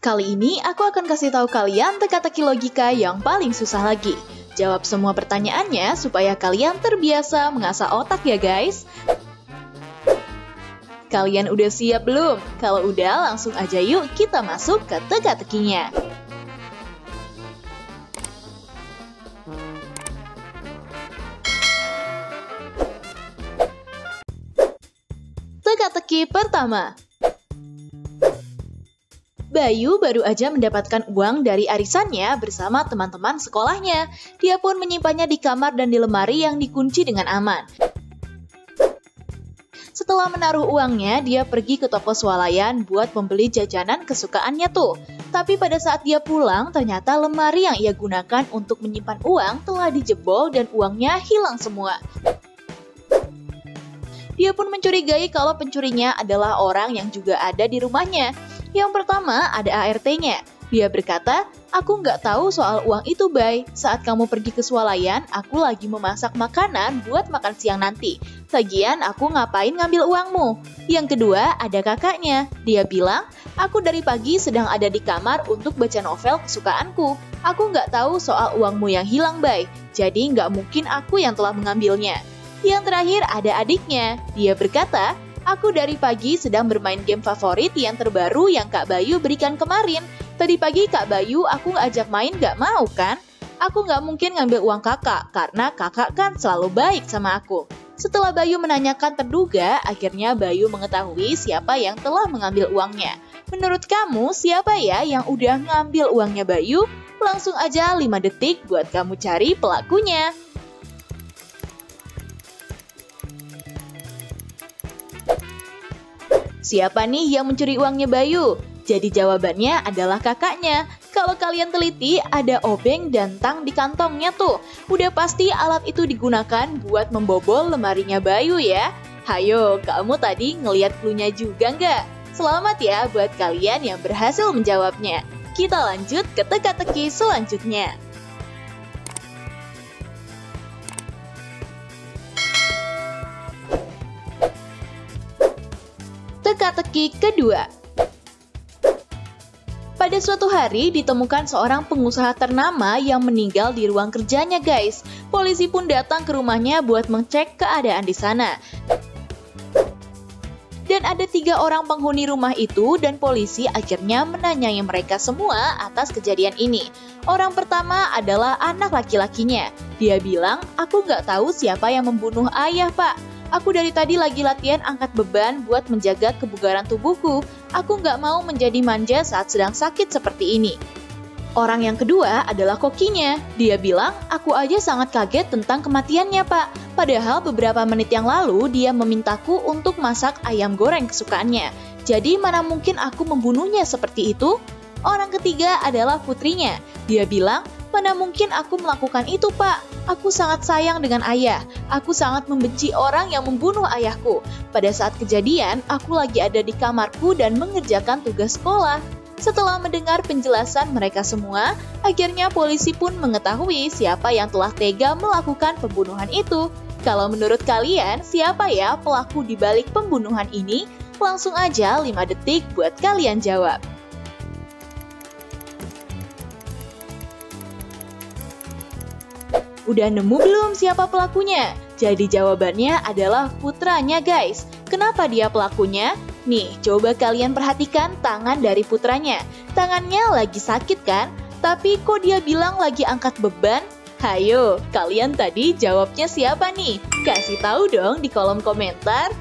Kali ini aku akan kasih tahu kalian teka-teki logika yang paling susah lagi. Jawab semua pertanyaannya supaya kalian terbiasa mengasah otak ya guys. Kalian udah siap belum? Kalau udah, langsung aja yuk kita masuk ke teka-tekinya. Teka-teki pertama. Bayu baru aja mendapatkan uang dari arisannya bersama teman-teman sekolahnya. Dia pun menyimpannya di kamar dan di lemari yang dikunci dengan aman. Setelah menaruh uangnya, dia pergi ke toko swalayan buat membeli jajanan kesukaannya tuh. Tapi pada saat dia pulang, ternyata lemari yang ia gunakan untuk menyimpan uang telah dijebol dan uangnya hilang semua. Dia pun mencurigai kalau pencurinya adalah orang yang juga ada di rumahnya. Yang pertama ada ART-nya. Dia berkata, "Aku nggak tahu soal uang itu, Bay. Saat kamu pergi ke swalayan, aku lagi memasak makanan buat makan siang nanti. Lagian aku ngapain ngambil uangmu?" Yang kedua ada kakaknya. Dia bilang, "Aku dari pagi sedang ada di kamar untuk baca novel kesukaanku. Aku nggak tahu soal uangmu yang hilang, Bay. Jadi nggak mungkin aku yang telah mengambilnya." Yang terakhir ada adiknya. Dia berkata, "Aku dari pagi sedang bermain game favorit yang terbaru yang Kak Bayu berikan kemarin. Tadi pagi Kak Bayu aku ngajak main gak mau kan? Aku gak mungkin ngambil uang kakak karena kakak kan selalu baik sama aku." Setelah Bayu menanyakan terduga, akhirnya Bayu mengetahui siapa yang telah mengambil uangnya. Menurut kamu siapa ya yang udah ngambil uangnya Bayu? Langsung aja 5 detik buat kamu cari pelakunya. Siapa nih yang mencuri uangnya Bayu? Jadi jawabannya adalah kakaknya. Kalau kalian teliti, ada obeng dan tang di kantongnya tuh. Udah pasti alat itu digunakan buat membobol lemarinya Bayu ya. Hayo, kamu tadi ngeliat clue-nya juga nggak? Selamat ya buat kalian yang berhasil menjawabnya. Kita lanjut ke teka-teki selanjutnya. Teka-teki kedua. Pada suatu hari ditemukan seorang pengusaha ternama yang meninggal di ruang kerjanya guys. Polisi pun datang ke rumahnya buat mengecek keadaan di sana. Dan ada 3 orang penghuni rumah itu dan polisi akhirnya menanyai mereka semua atas kejadian ini. Orang pertama adalah anak laki-lakinya. Dia bilang, "Aku nggak tahu siapa yang membunuh ayah, Pak. Aku dari tadi lagi latihan angkat beban buat menjaga kebugaran tubuhku. Aku nggak mau menjadi manja saat sedang sakit seperti ini." Orang yang kedua adalah kokinya. Dia bilang, "Aku aja sangat kaget tentang kematiannya, Pak. Padahal beberapa menit yang lalu dia memintaku untuk masak ayam goreng kesukaannya. Jadi mana mungkin aku membunuhnya seperti itu?" Orang ketiga adalah putrinya. Dia bilang, "Mana mungkin aku melakukan itu, Pak. Aku sangat sayang dengan ayah. Aku sangat membenci orang yang membunuh ayahku. Pada saat kejadian, aku lagi ada di kamarku dan mengerjakan tugas sekolah." Setelah mendengar penjelasan mereka semua, akhirnya polisi pun mengetahui siapa yang telah tega melakukan pembunuhan itu. Kalau menurut kalian, siapa ya pelaku di balik pembunuhan ini? Langsung aja 5 detik buat kalian jawab. Udah nemu belum siapa pelakunya? Jadi jawabannya adalah putranya guys. Kenapa dia pelakunya? Nih, coba kalian perhatikan tangan dari putranya. Tangannya lagi sakit kan? Tapi kok dia bilang lagi angkat beban? Hayo, kalian tadi jawabnya siapa nih? Kasih tahu dong di kolom komentar.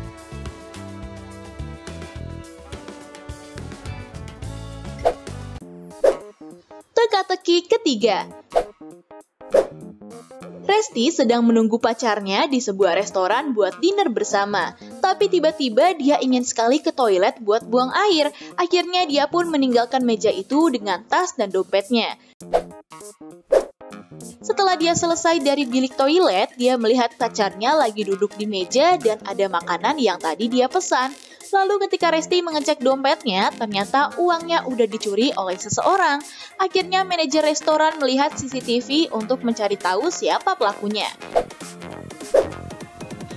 Teka-teki ketiga. Resti sedang menunggu pacarnya di sebuah restoran buat dinner bersama. Tapi tiba-tiba dia ingin sekali ke toilet buat buang air. Akhirnya dia pun meninggalkan meja itu dengan tas dan dompetnya. Setelah dia selesai dari bilik toilet, dia melihat pacarnya lagi duduk di meja dan ada makanan yang tadi dia pesan. Lalu ketika Resti mengecek dompetnya, ternyata uangnya udah dicuri oleh seseorang. Akhirnya manajer restoran melihat CCTV untuk mencari tahu siapa pelakunya.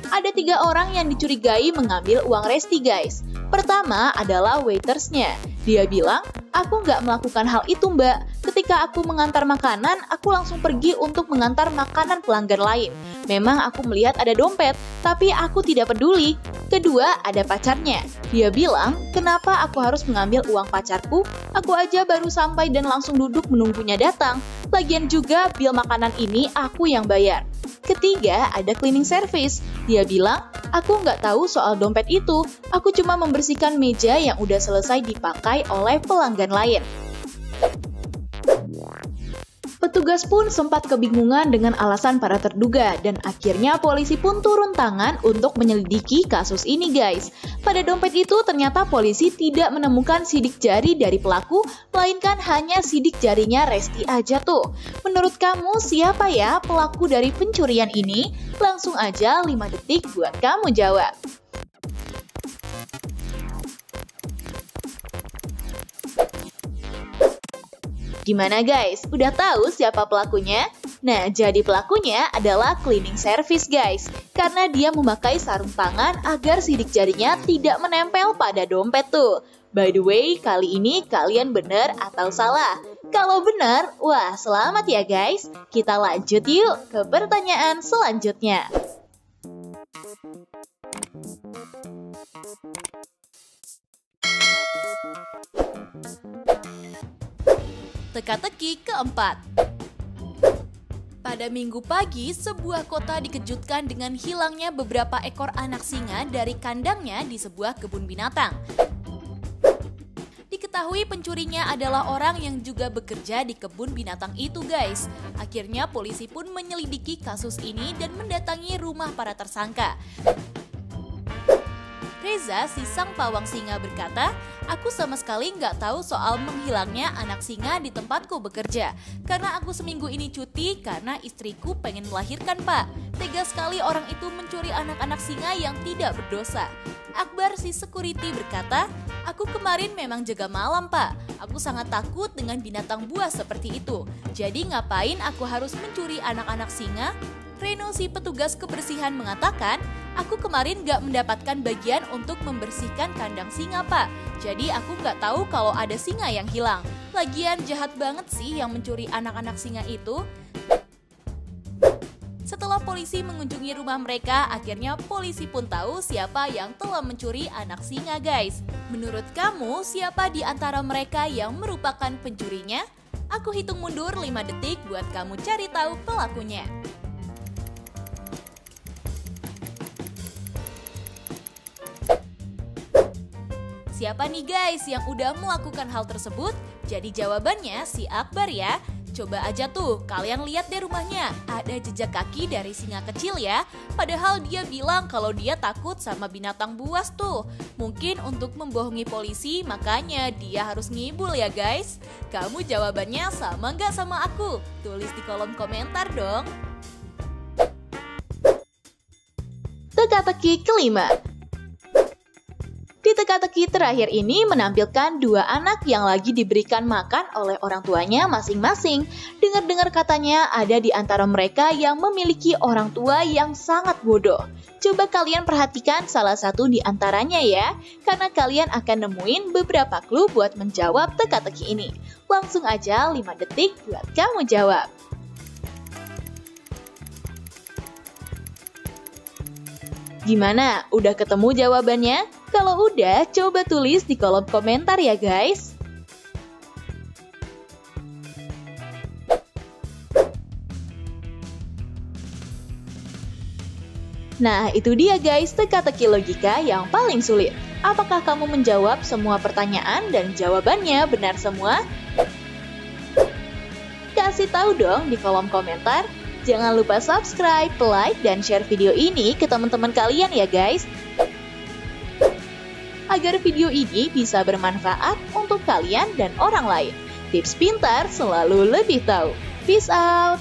Ada 3 orang yang dicurigai mengambil uang Resti guys. Pertama adalah waitersnya. Dia bilang, Aku nggak melakukan hal itu, Mbak. Ketika aku mengantar makanan, aku langsung pergi untuk mengantar makanan pelanggan lain. Memang aku melihat ada dompet, tapi aku tidak peduli. Kedua, ada pacarnya. Dia bilang, kenapa aku harus mengambil uang pacarku? Aku aja baru sampai dan langsung duduk menunggunya datang. Lagian juga bil makanan ini aku yang bayar. Ketiga, ada cleaning service. Dia bilang, aku nggak tahu soal dompet itu. Aku cuma membersihkan meja yang udah selesai dipakai oleh pelanggan lain. Petugas pun sempat kebingungan dengan alasan para terduga dan akhirnya polisi pun turun tangan untuk menyelidiki kasus ini, guys. Pada dompet itu ternyata polisi tidak menemukan sidik jari dari pelaku, melainkan hanya sidik jarinya Resti aja tuh. Menurut kamu siapa ya pelaku dari pencurian ini? Langsung aja 5 detik buat kamu jawab. Gimana guys? Udah tahu siapa pelakunya? Nah, jadi pelakunya adalah cleaning service guys. Karena dia memakai sarung tangan agar sidik jarinya tidak menempel pada dompet tuh. By the way, kali ini kalian benar atau salah? Kalau benar, wah selamat ya guys. Kita lanjut yuk ke pertanyaan selanjutnya. Teka-teki keempat. Pada Minggu pagi, sebuah kota dikejutkan dengan hilangnya beberapa ekor anak singa dari kandangnya di sebuah kebun binatang. Diketahui pencurinya adalah orang yang juga bekerja di kebun binatang itu guys. Akhirnya polisi pun menyelidiki kasus ini dan mendatangi rumah para tersangka. Reza, si sang pawang singa berkata, aku sama sekali nggak tahu soal menghilangnya anak singa di tempatku bekerja. Karena aku seminggu ini cuti karena istriku pengen melahirkan, Pak. Tega sekali orang itu mencuri anak-anak singa yang tidak berdosa. Akbar, si security berkata, aku kemarin memang jaga malam, Pak. Aku sangat takut dengan binatang buas seperti itu. Jadi ngapain aku harus mencuri anak-anak singa? Reno, si petugas kebersihan mengatakan, aku kemarin gak mendapatkan bagian untuk membersihkan kandang singa, Pak. Jadi aku gak tahu kalau ada singa yang hilang. Lagian jahat banget sih yang mencuri anak-anak singa itu. Setelah polisi mengunjungi rumah mereka, akhirnya polisi pun tahu siapa yang telah mencuri anak singa, guys. Menurut kamu, siapa di antara mereka yang merupakan pencurinya? Aku hitung mundur 5 detik buat kamu cari tahu pelakunya. Siapa nih guys yang udah melakukan hal tersebut? Jadi jawabannya si Akbar ya. Coba aja tuh, kalian lihat deh rumahnya. Ada jejak kaki dari singa kecil ya. Padahal dia bilang kalau dia takut sama binatang buas tuh. Mungkin untuk membohongi polisi, makanya dia harus ngibul ya guys. Kamu jawabannya sama nggak sama aku? Tulis di kolom komentar dong. Teka-teki kelima. Di teka-teki terakhir ini menampilkan dua anak yang lagi diberikan makan oleh orang tuanya masing-masing. Dengar-dengar katanya ada di antara mereka yang memiliki orang tua yang sangat bodoh. Coba kalian perhatikan salah satu di antaranya ya, karena kalian akan nemuin beberapa clue buat menjawab teka-teki ini. Langsung aja 5 detik buat kamu jawab. Gimana? Udah ketemu jawabannya? Kalau udah, coba tulis di kolom komentar ya guys. Nah, itu dia guys teka-teki logika yang paling sulit. Apakah kamu menjawab semua pertanyaan dan jawabannya benar semua? Kasih tahu dong di kolom komentar. Jangan lupa subscribe, like, dan share video ini ke teman-teman kalian ya guys. Agar video ini bisa bermanfaat untuk kalian dan orang lain. Tips pintar selalu lebih tahu. Peace out!